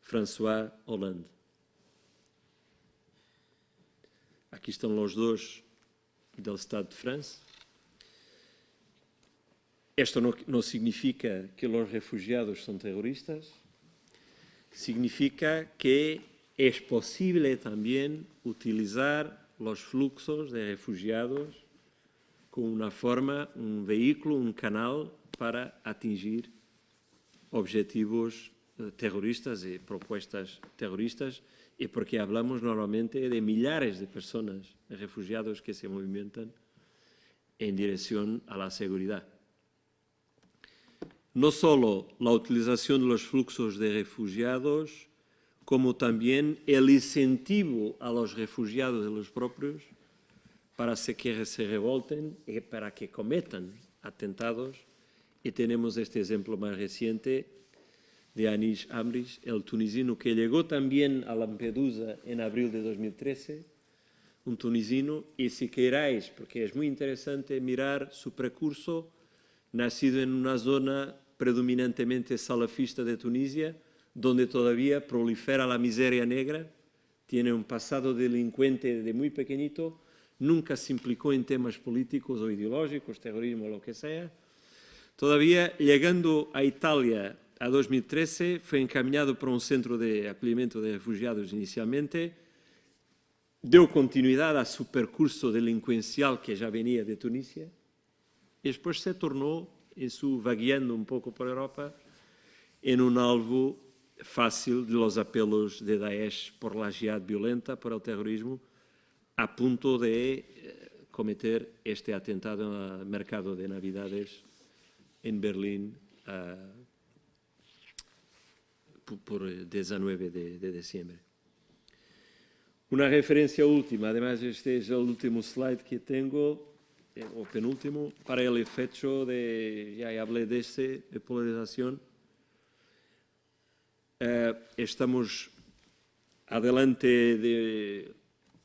François Hollande. Aquí están los dos del Estado de Francia. Esto no significa que los refugiados son terroristas, significa que es posible también utilizar los fluxos de refugiados como una forma, un vehículo, un canal para atingir objetivos terroristas y propuestas terroristas, y porque hablamos normalmente de millares de personas, de refugiados que se movimentan en dirección a la seguridad. No solo la utilización de los fluxos de refugiados, como también el incentivo a los refugiados de los propios para que se revolten y para que cometan atentados. Y tenemos este ejemplo más reciente de Anish Amrish, el tunisino que llegó también a Lampedusa en abril de 2013, un tunisino, y si queráis, porque es muy interesante mirar su percurso, nacido en una zona predominantemente salafista de Tunisia, donde todavía prolifera la miseria negra, tiene un pasado delincuente desde muy pequeñito, nunca se implicó en temas políticos o ideológicos, terrorismo o lo que sea. Todavía llegando a Italia a 2013, fue encaminado para un centro de acogimiento de refugiados inicialmente, deu continuidade a su percurso delincuencial que já venia de Tunísia e depois se tornou, vagueando um pouco por Europa, em um alvo fácil de los apelos de Daesh por la jihad violenta, por el terrorismo, a punto de cometer este atentado al mercado de Navidades en Berlín por 19 de diciembre. Una referencia última, además este es el último slide que tengo, o penúltimo, para el efecto de, ya hablé de polarización. Estamos adelante de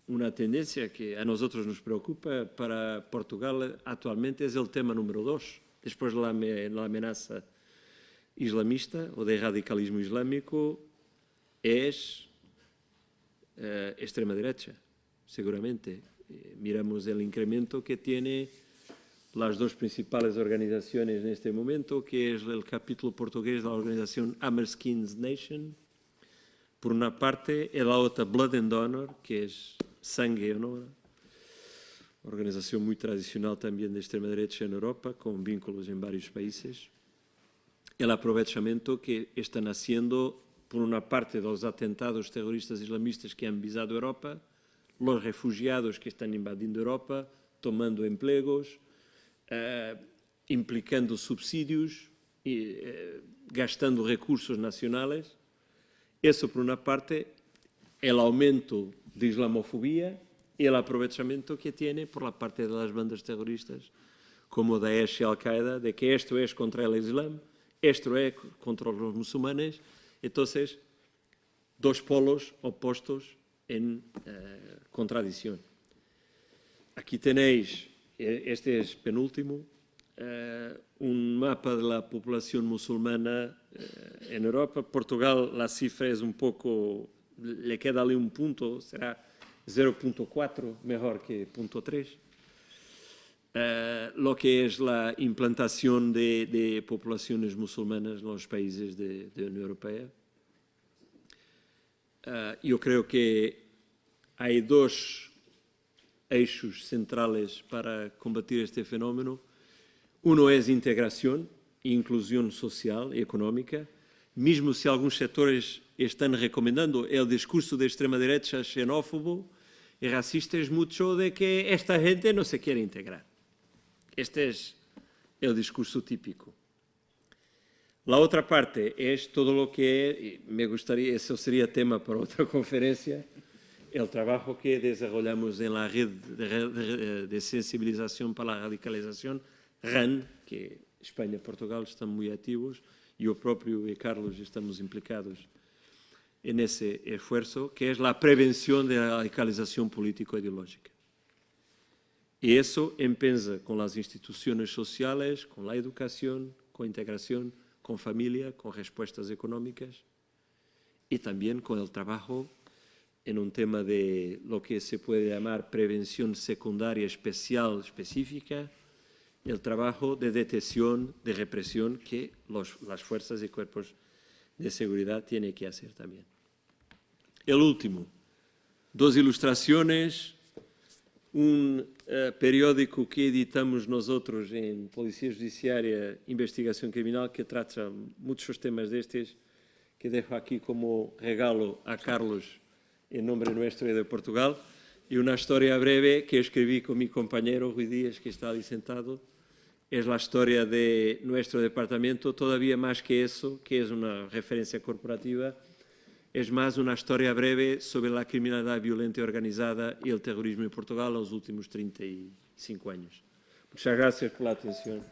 una tendencia que a nosotros nos preocupa para Portugal actualmente, es el tema número 2, después de la amenaza islamista o de radicalismo islámico, es extrema derecha, seguramente. Miramos el incremento que tiene las dos principales organizaciones en este momento, que es el capítulo portugués de la organización Hammerskins Nation, por una parte, y la otra Blood and Honor, que es Sangue y Honor, organización muy tradicional también de extrema derecha en Europa, con vínculos en varios países. El aprovechamiento que están haciendo, por una parte, de los atentados terroristas islamistas que han visado Europa, los refugiados que están invadindo Europa, tomando empleos, implicando subsidios, gastando recursos nacionales. Eso, por una parte, el aumento de islamofobia y el aprovechamiento que tiene por la parte de las bandas terroristas, como Daesh y Al-Qaeda, de que esto es contra el Islam, esto es contra los musulmanes. Entonces, dos polos opuestos en contradicción. Aquí tenéis, este es penúltimo, un mapa de la población musulmana en Europa. Portugal, la cifra es un poco, le queda ali un punto, será 0.4 mejor que 0.3. Lo que es la implantación de poblaciones musulmanas en los países de la Unión Europea. Yo creo que hay dos eixos centrales para combatir este fenómeno. Uno es integración e inclusión social y económica, mismo si algunos sectores están recomendando el discurso de extrema derecha xenófobo y racista, es mucho de que esta gente no se quiere integrar. Este es el discurso típico. La otra parte es todo lo que me gustaría, eso sería tema para otra conferencia, el trabajo que desarrollamos en la red de sensibilización para la radicalización, RAN, que España y Portugal están muy activos, yo propio y Carlos estamos implicados en ese esfuerzo, que es la prevención de la radicalización político-ideológica. Y eso empieza con las instituciones sociales, con la educación, con integración, con familia, con respuestas económicas y también con el trabajo en un tema de lo que se puede llamar prevención secundaria especial, específica, el trabajo de detección, de represión que las fuerzas y cuerpos de seguridad tienen que hacer también. El último, dos ilustraciones, un periódico que editamos nosotros en Policía Judiciaria, Investigación Criminal, que trata muchos temas destes, que dejo aquí como regalo a Carlos en nombre nuestro y de Portugal, y una historia breve que escribí con mi compañero Rui Díaz, que está ahí sentado. Es la historia de nuestro departamento, todavía más que eso, que es una referencia corporativa, es más una historia breve sobre la criminalidad violenta y organizada y el terrorismo en Portugal en los últimos 35 años. Muchas gracias por la atención.